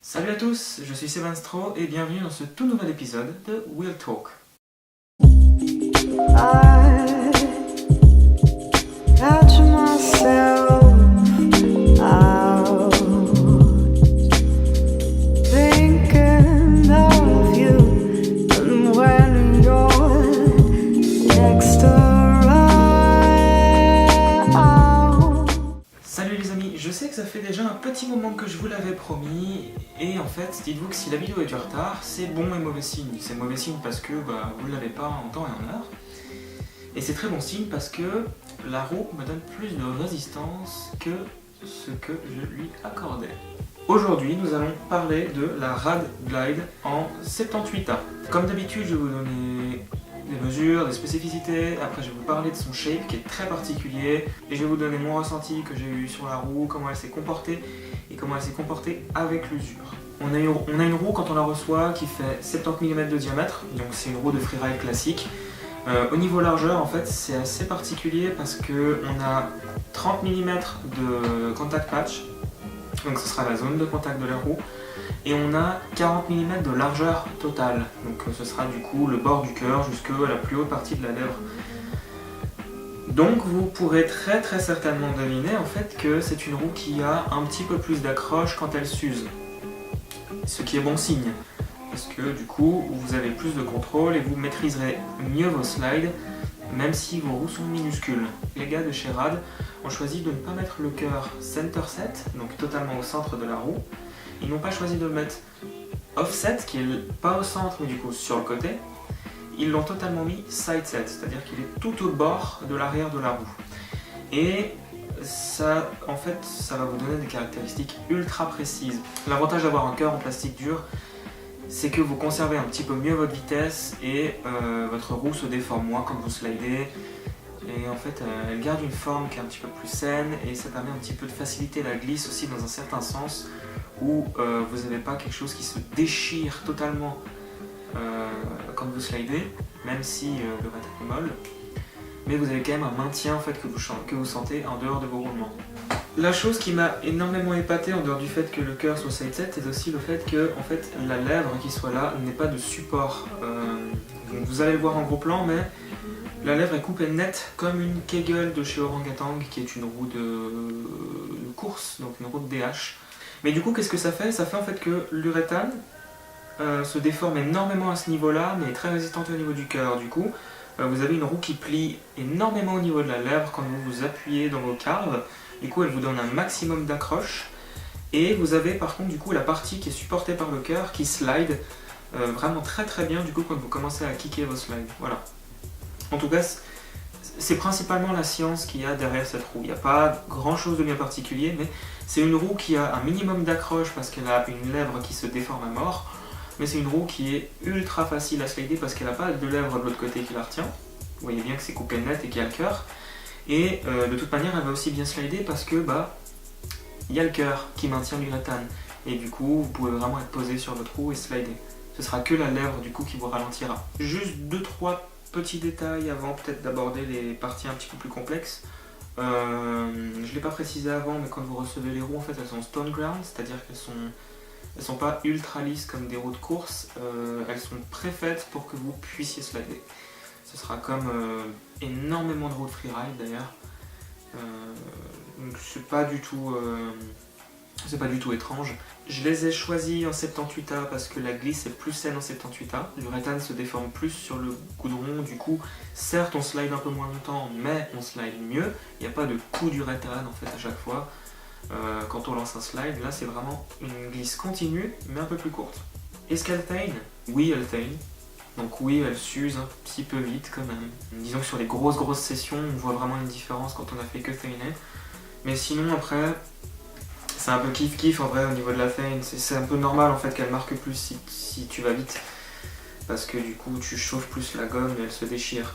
Salut à tous, je suis Sébastien Stro et bienvenue dans ce tout nouvel épisode de Wheel Talk. I catch myself out thinking of you and when you're next around. Salut les amis, je sais que ça fait déjà un petit moment que je vous l'avais promis et en fait dites-vous que si la vidéo est du retard, c'est bon et mauvais signe. C'est mauvais signe parce que vous ne l'avez pas en temps et en heure. Et c'est très bon signe parce que la roue me donne plus de résistance que ce que je lui accordais. Aujourd'hui, nous allons parler de la Rad Glide en 78A. Comme d'habitude, je vais vous donner des mesures, des spécificités, après je vais vous parler de son shape qui est très particulier, et je vais vous donner mon ressenti que j'ai eu sur la roue, comment elle s'est comportée, et comment elle s'est comportée avec l'usure. On a une roue quand on la reçoit qui fait 70 mm de diamètre, donc c'est une roue de freeride classique. Au niveau largeur, en fait, c'est assez particulier parce qu'on a 30 mm de contact patch, donc ce sera la zone de contact de la roue, et on a 40 mm de largeur totale, donc ce sera du coup le bord du cœur jusqu'à la plus haute partie de la lèvre. Donc vous pourrez très certainement deviner en fait que c'est une roue qui a un petit peu plus d'accroche quand elle s'use, ce qui est bon signe. Parce que du coup, vous avez plus de contrôle et vous maîtriserez mieux vos slides, même si vos roues sont minuscules. Les gars de chez Rad ont choisi de ne pas mettre le cœur center set, donc totalement au centre de la roue. Ils n'ont pas choisi de le mettre offset, qui est pas au centre mais du coup sur le côté. Ils l'ont totalement mis side set, c'est-à-dire qu'il est tout au bord de l'arrière de la roue. Et ça, en fait, ça va vous donner des caractéristiques ultra précises. L'avantage d'avoir un cœur en plastique dur, c'est que vous conservez un petit peu mieux votre vitesse et votre roue se déforme moins quand vous slidez. Et en fait, elle garde une forme qui est un petit peu plus saine et ça permet un petit peu de faciliter la glisse aussi dans un certain sens où vous n'avez pas quelque chose qui se déchire totalement quand vous slidez, même si le raid est molle. Mais vous avez quand même un maintien en fait, que vous sentez en dehors de vos roulements. La chose qui m'a énormément épaté en dehors du fait que le cœur soit side set, c'est aussi le fait que en fait, la lèvre qui soit là n'est pas de support. Donc vous allez le voir en gros plan, mais la lèvre est coupée nette comme une Kegel de chez Orangatang, qui est une roue de course, donc une roue de DH. Mais du coup, qu'est-ce que ça fait? Ça fait en fait que l'uréthane se déforme énormément à ce niveau-là, mais est très résistante au niveau du cœur. Du coup, vous avez une roue qui plie énormément au niveau de la lèvre quand vous vous appuyez dans vos carves. Du coup, elle vous donne un maximum d'accroche. Et vous avez par contre du coup la partie qui est supportée par le cœur qui slide vraiment très bien du coup quand vous commencez à kicker vos slides. Voilà. En tout cas, c'est principalement la science qu'il y a derrière cette roue. Il n'y a pas grand chose de bien particulier, mais c'est une roue qui a un minimum d'accroche parce qu'elle a une lèvre qui se déforme à mort. Mais c'est une roue qui est ultra facile à slider parce qu'elle n'a pas de lèvre de l'autre côté qui la retient. Vous voyez bien que c'est coupé net et qu'il y a le cœur. Et de toute manière, elle va aussi bien slider parce que il y a le cœur qui maintient l'uréthane. Et du coup, vous pouvez vraiment être posé sur votre roue et slider. Ce sera que la lèvre du coup qui vous ralentira. Juste 2-3 petits détails avant peut-être d'aborder les parties un petit peu plus complexes. Je ne l'ai pas précisé avant, mais quand vous recevez les roues, en fait, elles sont stone ground, c'est-à-dire qu'elles sont pas ultra lisses comme des roues de course, elles sont préfaites pour que vous puissiez slider. Ce sera comme énormément de roues de freeride d'ailleurs. Donc c'est pas du tout étrange. Je les ai choisis en 78A parce que la glisse est plus saine en 78A. L'uréthane se déforme plus sur le goudron, du coup, certes on slide un peu moins longtemps, mais on slide mieux. Il n'y a pas de coup d'uréthane en fait à chaque fois. Quand on lance un slide, là c'est vraiment une glisse continue, mais un peu plus courte. Est-ce qu'elle teine? Oui, elle teine. Donc oui, elle s'use un petit peu vite quand même. Disons que sur les grosses sessions, on voit vraiment une différence quand on a fait que teiner. Mais sinon après, c'est un peu kiff en vrai au niveau de la teine. C'est un peu normal en fait qu'elle marque plus si tu vas vite. Parce que du coup tu chauffes plus la gomme et elle se déchire.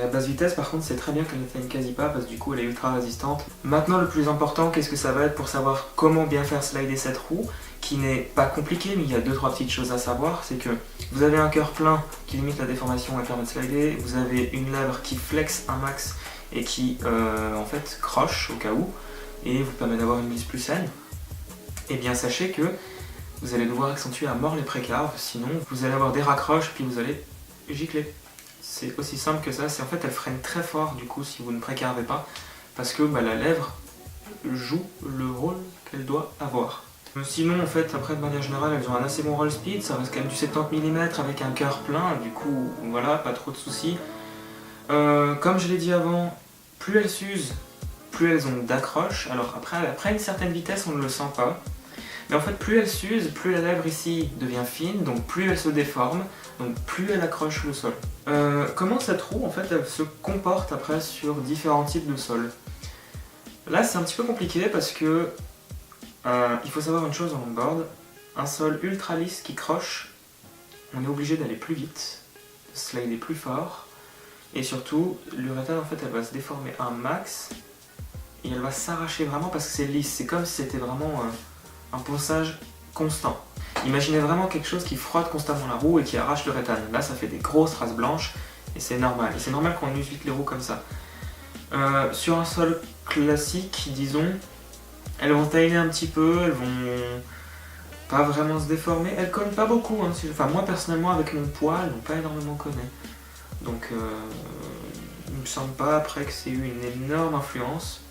À basse vitesse par contre c'est très bien qu'elle ne teine quasi pas parce que du coup elle est ultra résistante. Maintenant le plus important, qu'est-ce que ça va être pour savoir comment bien faire slider cette roue, qui n'est pas compliqué, mais il y a 2-3 petites choses à savoir. C'est que vous avez un cœur plein qui limite la déformation et permet de slider, vous avez une lèvre qui flexe un max et qui en fait croche au cas où et vous permet d'avoir une glisse plus saine. Et bien sachez que Vous allez devoir accentuer à mort les précarves, sinon vous allez avoir des raccroches puis vous allez gicler. C'est aussi simple que ça, c'est en fait elle freine très fort du coup si vous ne précarvez pas, parce que la lèvre joue le rôle qu'elle doit avoir. Sinon en fait après de manière générale elles ont un assez bon roll speed, ça reste quand même du 70 mm avec un cœur plein, du coup voilà, pas trop de soucis. Comme je l'ai dit avant, plus elles s'usent, plus elles ont d'accroche. Alors après une certaine vitesse on ne le sent pas. Mais en fait plus elles s'usent, plus la lèvre ici devient fine, donc plus elle se déforme, donc plus elle accroche le sol. Comment cette roue en fait elle se comporte après sur différents types de sols? Là c'est un petit peu compliqué parce que il faut savoir une chose en longboard, un sol ultra lisse qui croche, on est obligé d'aller plus vite, slider plus fort, et surtout l'uréthane en fait elle va se déformer un max et elle va s'arracher vraiment parce que c'est lisse, c'est comme si c'était vraiment un ponçage constant. Imaginez vraiment quelque chose qui frotte constamment la roue et qui arrache l'uréthane. Là ça fait des grosses traces blanches et c'est normal. Et c'est normal qu'on use vite les roues comme ça. Sur un sol classique, disons, elles vont tailler un petit peu, elles vont pas vraiment se déformer. Elles collent pas beaucoup, hein. Enfin moi personnellement avec mon poids, elles n'ont pas énormément collé. Donc il me semble pas après que c'est eu une énorme influence.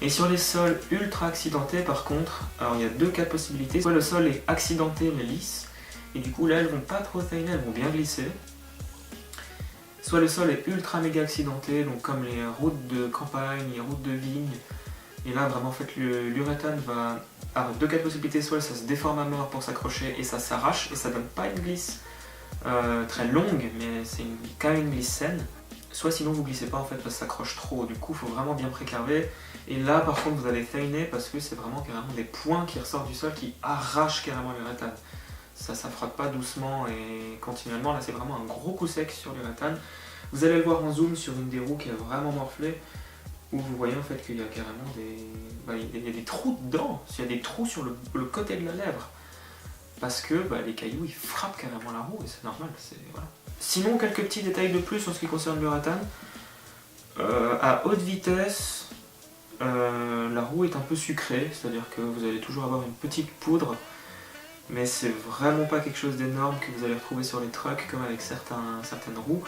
Et sur les sols ultra accidentés par contre, alors il y a deux cas de possibilités. Soit le sol est accidenté mais lisse, et du coup là elles vont pas trop tailler, elles vont bien glisser. Soit le sol est ultra méga accidenté, donc comme les routes de campagne, les routes de vigne. Et là vraiment en fait l'uréthane va... Alors deux cas de possibilités, soit ça se déforme à mort pour s'accrocher et ça s'arrache et ça donne pas une glisse très longue, mais c'est quand même une glisse saine. Soit sinon vous glissez pas en fait parce que ça accroche trop, du coup il faut vraiment bien précarver. Et là par contre vous allez feiner parce que c'est vraiment carrément des points qui ressortent du sol qui arrachent carrément l'uréthane. Ça frotte pas doucement et continuellement, là c'est vraiment un gros coup sec sur l'uréthane. Vous allez le voir en zoom sur une des roues qui a vraiment morflé, où vous voyez en fait qu'il y a carrément des... il y a des trous dedans, il y a des trous sur le côté de la lèvre. Parce que les cailloux ils frappent carrément la roue et c'est normal, voilà. Sinon quelques petits détails de plus en ce qui concerne l'uréthane. À haute vitesse, la roue est un peu sucrée, c'est-à-dire que vous allez toujours avoir une petite poudre, mais c'est vraiment pas quelque chose d'énorme que vous allez retrouver sur les trucks comme avec certaines roues.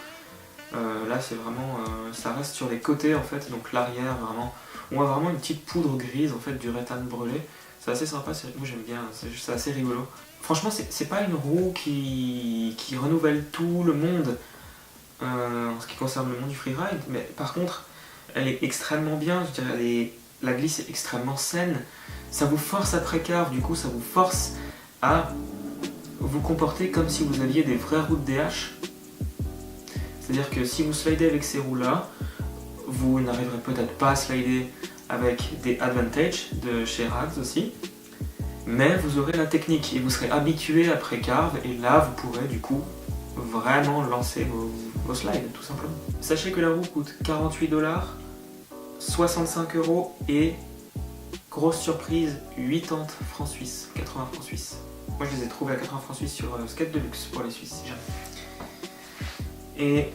Là c'est vraiment, ça reste sur les côtés en fait, donc l'arrière vraiment, on a vraiment une petite poudre grise en fait d'uréthane brûlée. C'est assez sympa, moi j'aime bien, c'est assez rigolo. Franchement c'est pas une roue qui renouvelle tout le monde en ce qui concerne le monde du freeride, mais par contre elle est extrêmement bien, je dirais, la glisse est extrêmement saine, ça vous force à précarve, du coup ça vous force à vous comporter comme si vous aviez des vraies roues de DH. C'est-à-dire que si vous slidez avec ces roues-là, vous n'arriverez peut-être pas à slider avec des Advantage de chez Rags aussi, mais vous aurez la technique et vous serez habitué à précarve et là vous pourrez du coup vraiment lancer vos slides tout simplement. Sachez que la roue coûte 48 $, 65 € et grosse surprise 80 francs suisses, 80 francs suisses. Moi je les ai trouvés à 80 francs suisses sur Skate Deluxe pour les Suisses si jamais. Et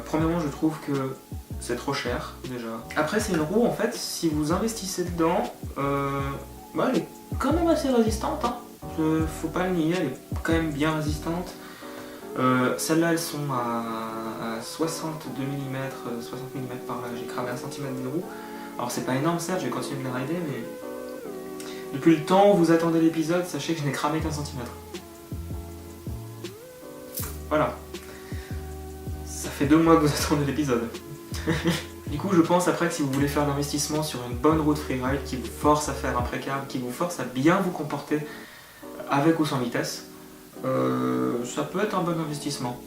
premièrement je trouve que c'est trop cher déjà. Après c'est une roue en fait, si vous investissez dedans, elle est quand même assez résistante, hein. Faut pas le nier, elle est quand même bien résistante. Celles-là elles sont à 62 mm, 60 mm par là, j'ai cramé 1 cm d'une roue. Alors c'est pas énorme certes, je vais continuer de les rider, mais depuis le temps où vous attendez l'épisode, sachez que je n'ai cramé qu'1 cm. Voilà. Ça fait 2 mois que vous attendez l'épisode. Du coup, je pense après que si vous voulez faire l'investissement sur une bonne route freeride qui vous force à faire un précarve, qui vous force à bien vous comporter avec ou sans vitesse, ça peut être un bon investissement.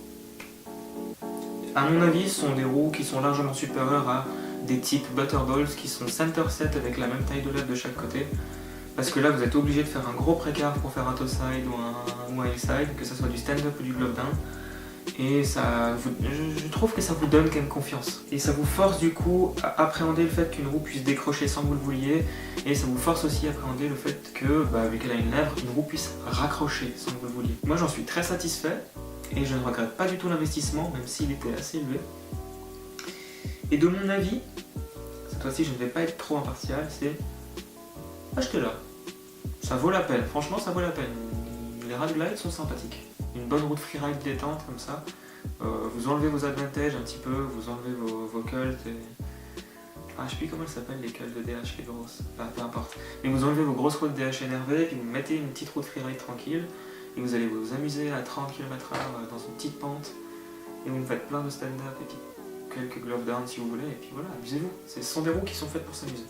À mon avis, ce sont des roues qui sont largement supérieures à des types Butterballs qui sont center set avec la même taille de lèvre de chaque côté. Parce que là, vous êtes obligé de faire un gros précarve pour faire un toe side ou un hillside, que ce soit du stand-up ou du glove down. Et je trouve que ça vous donne quand même confiance. Et ça vous force du coup à appréhender le fait qu'une roue puisse décrocher sans que vous le vouliez. Et ça vous force aussi à appréhender le fait que, vu qu'elle a une lèvre, une roue puisse raccrocher sans que vous le vouliez. Moi j'en suis très satisfait et je ne regrette pas du tout l'investissement, même s'il était assez élevé. Et de mon avis, cette fois-ci je ne vais pas être trop impartial, c'est achetez-la. Ça vaut la peine, franchement ça vaut la peine. Les ride glides sont sympathiques. Une bonne route freeride détente comme ça. Vous enlevez vos advantages un petit peu, vous enlevez vos cults et... Ah, je sais plus comment elles s'appellent les cults de DH, les grosses. Enfin, peu importe. Mais vous enlevez vos grosses routes DH énervées, puis vous mettez une petite route freeride tranquille, et vous allez vous amuser à 30 km/h dans une petite pente, et vous me faites plein de stand-up et puis quelques glove down si vous voulez, et puis voilà, amusez-vous. Ce sont des roues qui sont faites pour s'amuser,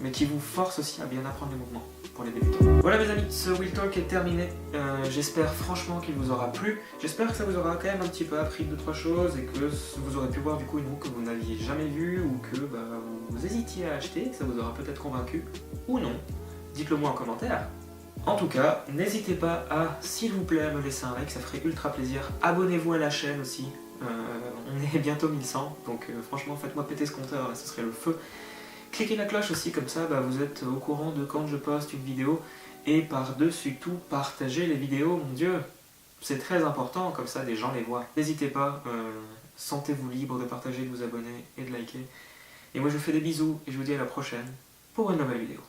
mais qui vous forcent aussi à bien apprendre les mouvements pour les débutants. Voilà mes amis, ce Wheel Talk est terminé. J'espère franchement qu'il vous aura plu. J'espère que ça vous aura quand même un petit peu appris 2-3 choses et que vous aurez pu voir du coup une roue que vous n'aviez jamais vue ou que vous hésitiez à acheter, que ça vous aura peut-être convaincu ou non. Dites-le moi en commentaire. En tout cas, n'hésitez pas à, s'il vous plaît, à me laisser un like, ça ferait ultra plaisir. Abonnez-vous à la chaîne aussi. On est bientôt 1100, donc franchement faites-moi péter ce compteur, là, ce serait le feu. Cliquez la cloche aussi, comme ça vous êtes au courant de quand je poste une vidéo. Et par-dessus tout, partagez les vidéos, mon Dieu. C'est très important, comme ça des gens les voient. N'hésitez pas, sentez-vous libre de partager, de vous abonner et de liker. Et moi je vous fais des bisous et je vous dis à la prochaine pour une nouvelle vidéo.